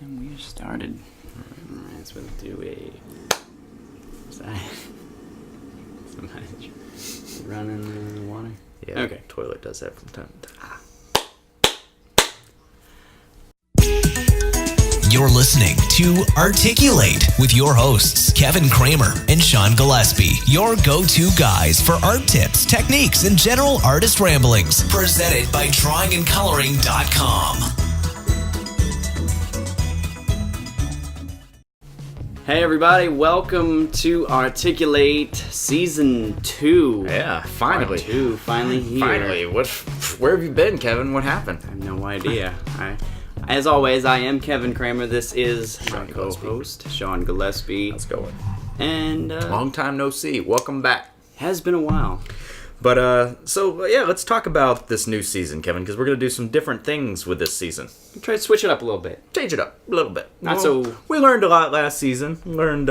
And we started. Alright, so we'll do a. Somebody running the water. Yeah. Okay. Toilet does that from time to time. You're listening to Articulate with your hosts, Kevin Kramer and Sean Gillespie, your go-to guys for art tips, techniques, and general artist ramblings. Presented by drawingandcoloring.com. Hey everybody, welcome to Articulate Season 2. Yeah, finally. Part 2, finally here. Finally. Where have you been, Kevin? What happened? I have no idea. As always, I am Kevin Kramer. This is my co-host, Sean Gillespie. How's it going? And Long time no see. Welcome back. has been a while. But, let's talk about this new season, Kevin, because we're going to do some different things with this season. Try to switch it up a little bit. Change it up a little bit. So We learned a lot last season. Learned,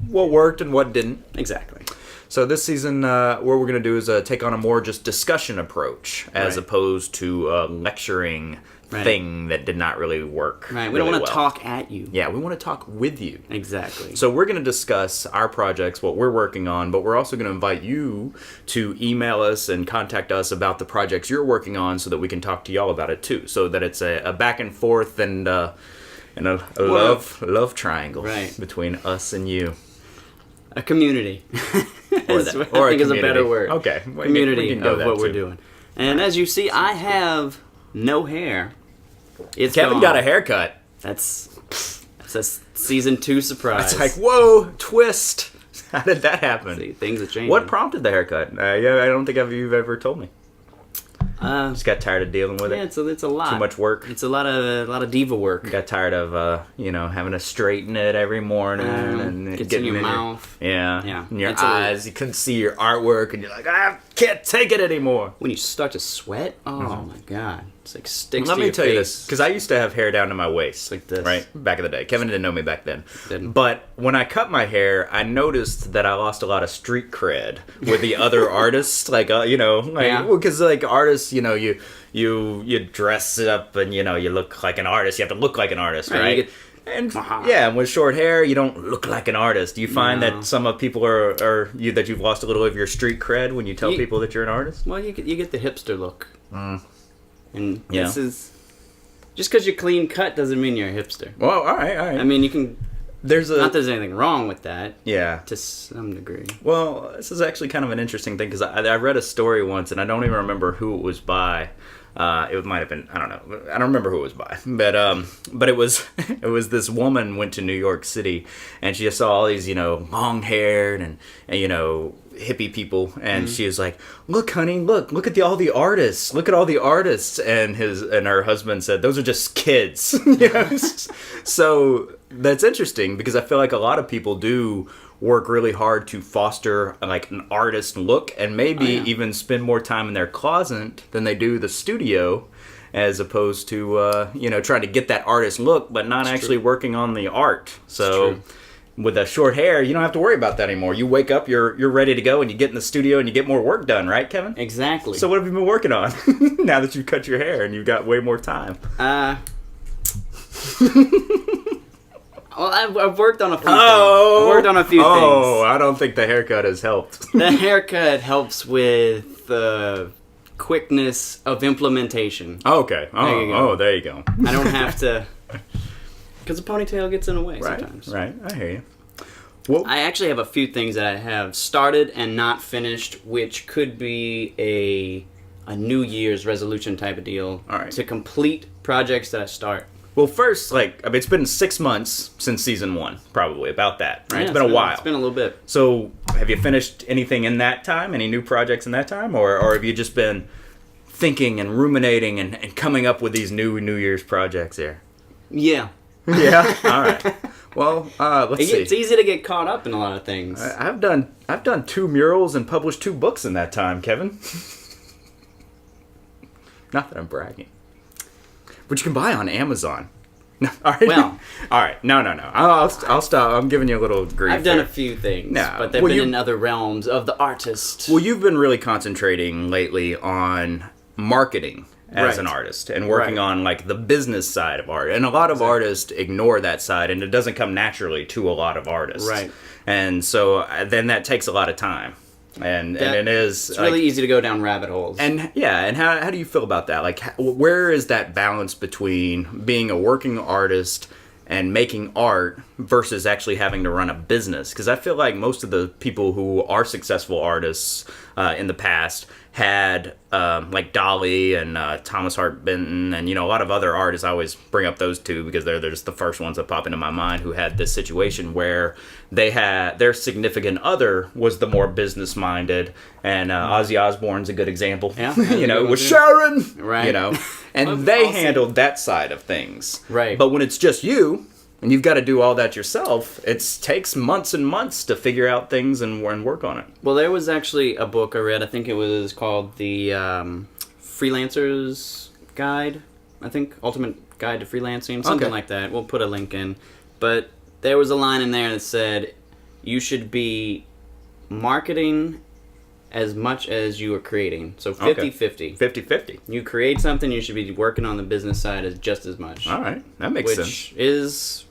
what worked and what didn't. Exactly. So this season, what we're going to do is take on a more just discussion approach as opposed to lecturing thing that did not really work. Right. We don't want to talk at you. Yeah, we want to talk with you. Exactly. So we're going to discuss our projects, what we're working on, but we're also going to invite you to email us and contact us about the projects you're working on so that we can talk to y'all about it too. So that it's a back and forth and a love triangle between us and you. A community. Or I think is a better word. Okay. Community we can go of that what too. we're doing. And as you see, I have no hair. It's Kevin gone. got a haircut. That's a Season 2 surprise. It's like, whoa, twist. How did that happen? See, things are changing. What prompted the haircut? I don't think you've ever told me. Just got tired of dealing with it. Yeah, it's a lot. Too much work. It's a lot of diva work. Got tired of having to straighten it every morning and gets getting in your mouth. Yeah. In your It's eyes. You couldn't see your artwork, and you're like, I can't take it anymore. When you start to sweat, oh my god, it's like sticks. Let to me your tell face. you this, because I used to have hair down to my waist, like this, right back in the day. Kevin didn't know me back then, Didn't. But when I cut my hair, I noticed that I lost a lot of street cred with the other artists, because artists, you dress it up and you look like an artist. You have to look like an artist, right? And with short hair, you don't look like an artist. Do you find that some of people that you've lost a little of your street cred when you tell people that you're an artist? Well, you get the hipster look. And this is just because you're clean cut doesn't mean you're a hipster. Well, all right. I mean, you can. Not that there's anything wrong with that. Yeah. To some degree. Well, this is actually kind of an interesting thing because I read a story once and I don't even remember who it was by. It might have been, I don't know. I don't remember who it was by. But it was this woman went to New York City and she just saw all these, long-haired and hippie people, and she was like, "Look, honey, look at all the artists. Look at all the artists." And her husband said, "Those are just kids." So that's interesting because I feel like a lot of people do work really hard to foster like an artist look, and maybe even spend more time in their closet than they do the studio, as opposed to trying to get that artist look, but not actually working on the art. So. With a short hair, you don't have to worry about that anymore. You wake up, you're ready to go, and you get in the studio and you get more work done, right, Kevin? Exactly. So what have you been working on now that you've cut your hair and you've got way more time? Well, I've worked on a few things. I've worked on a few things. Oh, I don't think the haircut has helped. The haircut helps with the quickness of implementation. Okay. There you go. I don't have to... Because the ponytail gets in the way sometimes. Right, I hear you. Well, I actually have a few things that I have started and not finished, which could be a New Year's resolution type of deal. All right. To complete projects that I start. Well, first, it's been 6 months since season 1, probably, about that, right? Yeah, it's been a while. It's been a little bit. So, have you finished anything in that time? Any new projects in that time? Or have you just been thinking and ruminating and coming up with these new Year's projects here? Yeah. Yeah. All right. Well, let's see. It's easy to get caught up in a lot of things. I've done 2 murals and published 2 books in that time, Kevin. Not that I'm bragging, but you can buy on Amazon. No, all right. Well, all right. No. I'll stop. I'm giving you a little grief. I've done a few things, but they've been in other realms of the artist. Well, you've been really concentrating lately on marketing as an artist and working on like the business side of art. And a lot of artists ignore that side, and it doesn't come naturally to a lot of artists. Right. And so then that takes a lot of time. And it is... It's really easy to go down rabbit holes. And yeah, and how do you feel about that? Like, where is that balance between being a working artist and making art versus actually having to run a business? Because I feel like most of the people who are successful artists in the past had like Dolly and Thomas Hart Benton and, you know, a lot of other artists. I always bring up those two because they're just the first ones that pop into my mind who had this situation where they had their significant other was the more business minded, and Ozzy Osbourne's a good example. Yeah, you know, with Sharon, right? You know, and they handled that side of things, right? But when it's just you and you've got to do all that yourself, it takes months and months to figure out things and work on it. Well, there was actually a book I read. I think it was called the Freelancer's Guide. I think Ultimate Guide to Freelancing, something like that. We'll put a link in. But there was a line in there that said you should be marketing as much as you are creating. So 50-50. 50-50. You create something, you should be working on the business side as just as much. All right. That makes sense. Which is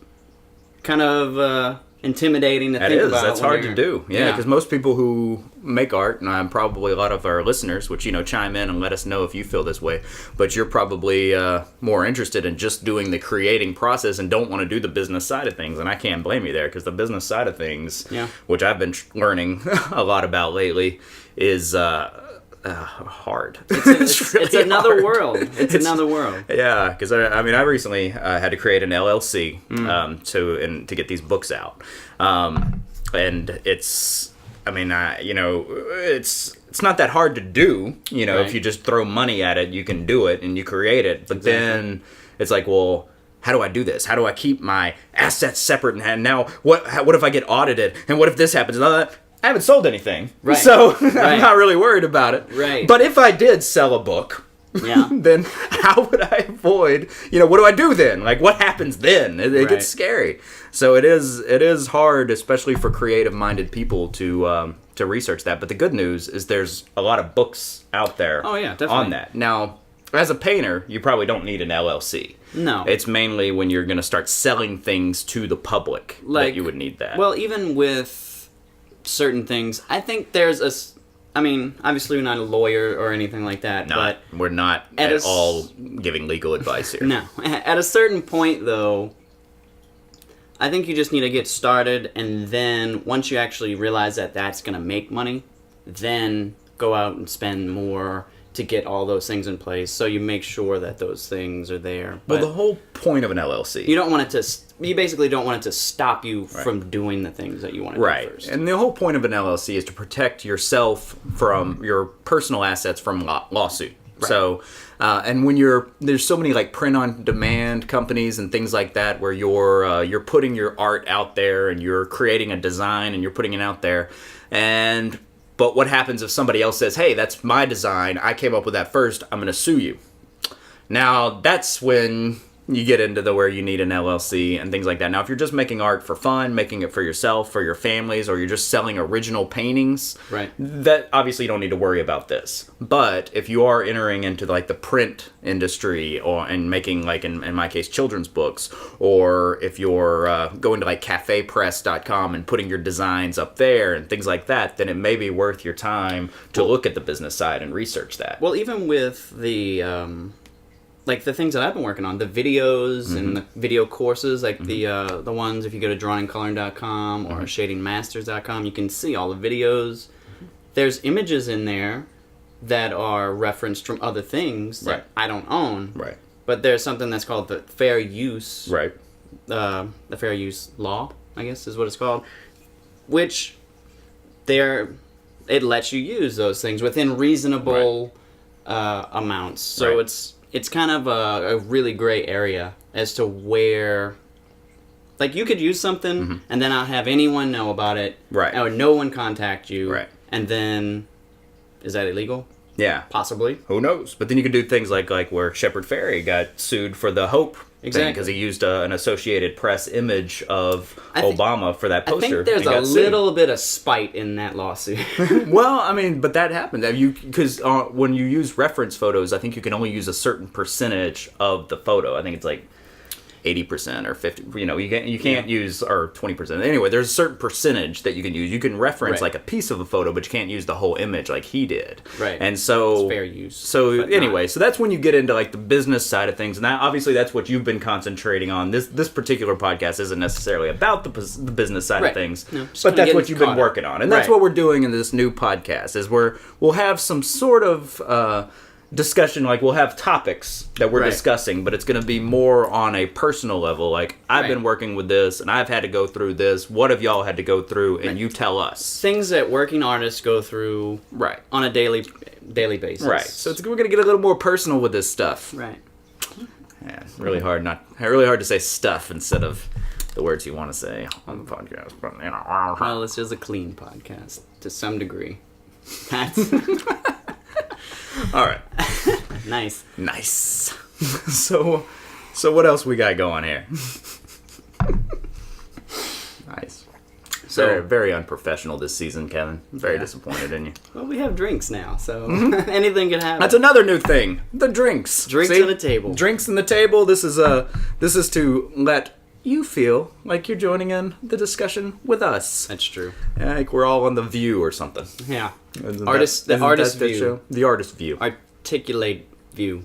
kind of intimidating to think about. That's hard to do. Yeah, because most people who make art, and probably a lot of our listeners, which, you know, chime in and let us know if you feel this way, but you're probably more interested in just doing the creating process and don't want to do the business side of things. And I can't blame you there, because the business side of things, which I've been learning a lot about lately, is hard. It's another world. It's another world. Yeah, because I recently had to create an LLC to get these books out, and it's not that hard to do. You know, if you just throw money at it, you can do it and you create it. But then it's like, well, how do I do this? How do I keep my assets separate? And now, what if I get audited? And what if this happens? I haven't sold anything, so I'm not really worried about it. Right. But if I did sell a book, then how would I avoid? You know, what do I do then? Like, what happens then? It gets scary. So it is hard, especially for creative-minded people to research that. But the good news is there's a lot of books out there. Oh, yeah, definitely. On that. Now, as a painter, you probably don't need an LLC. No. It's mainly when you're going to start selling things to the public that you would need that. Well, even with certain things, I think there's obviously we're not a lawyer or anything like that, but we're not at all giving legal advice here. No. At a certain point, though, I think you just need to get started, and then once you actually realize that that's going to make money, then go out and spend more to get all those things in place, so you make sure that those things are there. Well, the whole point of an LLC, you basically don't want it to stop you from doing the things that you want to do first. And the whole point of an LLC is to protect yourself from your personal assets from lawsuit. Right. So, and when there's so many like print-on-demand companies and things like that, where you're putting your art out there and you're creating a design and you're putting it out there, but what happens if somebody else says, hey, that's my design, I came up with that first, I'm going to sue you. Now, that's when you get into where you need an LLC and things like that. Now, if you're just making art for fun, making it for yourself, for your families, or you're just selling original paintings, that obviously you don't need to worry about this. But if you are entering into like the print industry and making, like in my case, children's books, or if you're going to like cafepress.com and putting your designs up there and things like that, then it may be worth your time to look at the business side and research that. Well, even with the like the things that I've been working on, the videos and the video courses, like the ones, if you go to drawingcoloring.com or shadingmasters.com, you can see all the videos. There's images in there that are referenced from other things that I don't own. Right. But there's something that's called the fair use. Right. The fair use law, I guess is what it's called, which it lets you use those things within reasonable amounts. So it's kind of a really gray area as to where, like, you could use something and then not have anyone know about it, or no one contact you, and then is that illegal? Yeah, possibly. Who knows? But then you can do things like where Shepard Fairey got sued for the Hope Exactly. Because he used an Associated Press image of Obama for that poster. I think there's a little bit of spite in that lawsuit. Well, I mean, but that happened. Because when you use reference photos, I think you can only use a certain percentage of the photo. I think it's like 80% or 50%. You can't use, or 20%. Anyway, there's a certain percentage that you can use. You can reference like a piece of a photo, but you can't use the whole image like he did. Right. And so it's fair use. So anyway, so that's when you get into like the business side of things, and obviously that's what you've been concentrating on. This particular podcast isn't necessarily about the business side of things, but that's what you've been working on, and that's what we're doing in this new podcast. Is we'll have some sort of discussion, like we'll have topics that we're discussing, but it's going to be more on a personal level. Like, I've been working with this, and I've had to go through this. What have y'all had to go through? And you tell us things that working artists go through on a daily basis. Right. So we're going to get a little more personal with this stuff. Right. Yeah, really hard to say stuff instead of the words you want to say on the podcast. But well, this is a clean podcast to some degree. That's all right. Nice. So what else we got going here? Nice. So very, very unprofessional this season, Kevin. Very disappointed in you. Well, we have drinks now, so anything can happen. That's another new thing. The drinks. Drinks on the table. Drinks on the table. This is to let you feel like you're joining in the discussion with us. That's true. Like we're all on The View or something. Yeah. The artist view. Show? The artist view. Articulate view.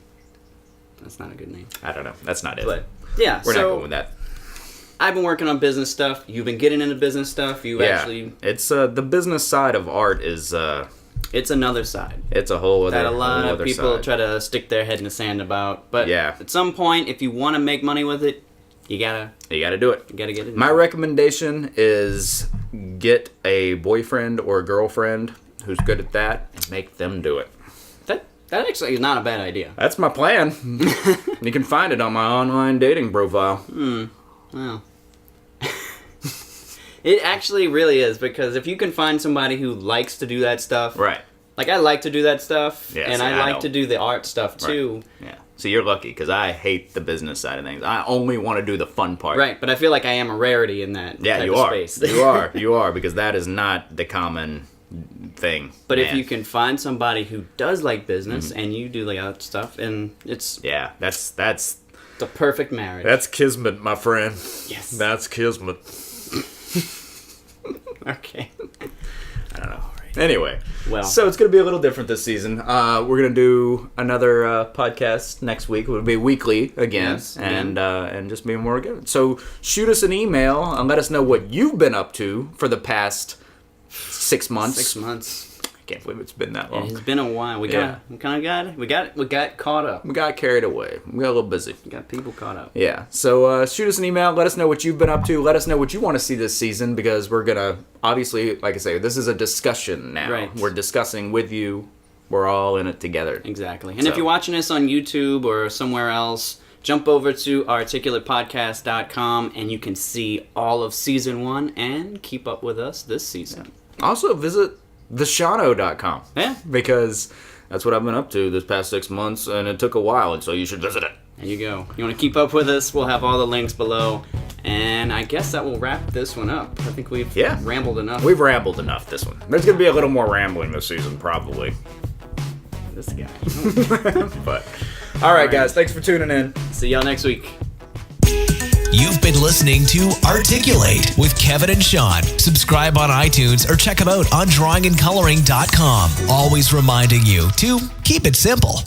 That's not a good name. I don't know. That's not it. But yeah, we're not going with that. I've been working on business stuff. You've been getting into business stuff. Actually. It's the business side of art is. It's another side. It's a whole other. That a lot of people side. try to stick their head in the sand about. But yeah. At some point, if you want to make money with it, you gotta do it. You gotta get it. My recommendation is get a boyfriend or a girlfriend who's good at that and make them do it. That actually is not a bad idea. That's my plan. You can find it on my online dating profile. Well. It actually really is, because if you can find somebody who likes to do that stuff. Right. Like, I like to do that stuff, and I like know. to do the art stuff, too. Right. Yeah. So you're lucky, because I hate the business side of things. I only want to do the fun part. Right, but I feel like I am a rarity in that type of space. You are, because that is not the common thing. But if you can find somebody who does like business, and you do like other stuff, and it's... Yeah, that's the perfect marriage. That's kismet, my friend. Yes. That's kismet. Okay. I don't know. Anyway, so it's going to be a little different this season. We're going to do another podcast next week. It'll be weekly again, and just be more good. So shoot us an email and let us know what you've been up to for the past 6 months. 6 months. I can't believe it's been that long. It's been a while. We got caught up. We got carried away. We got a little busy. We got people caught up. Yeah. So shoot us an email. Let us know what you've been up to. Let us know what you want to see this season, because we're gonna obviously, like I say, this is a discussion now. Right. We're discussing with you. We're all in it together. Exactly. And if you're watching us on YouTube or somewhere else, jump over to articulatepodcast.com and you can see all of season 1 and keep up with us this season. Yeah. Also visit theshano.com. Yeah. Because that's what I've been up to this past 6 months, and it took a while, and so you should visit it. There you go. You want to keep up with us, we'll have all the links below. And I guess that will wrap this one up. I think we've rambled enough. We've rambled enough this one. There's going to be a little more rambling this season, probably. This guy. But, all right, guys. Thanks for tuning in. See y'all next week. You've been listening to Articulate with Kevin and Sean. Subscribe on iTunes or check them out on drawingandcoloring.com. Always reminding you to keep it simple.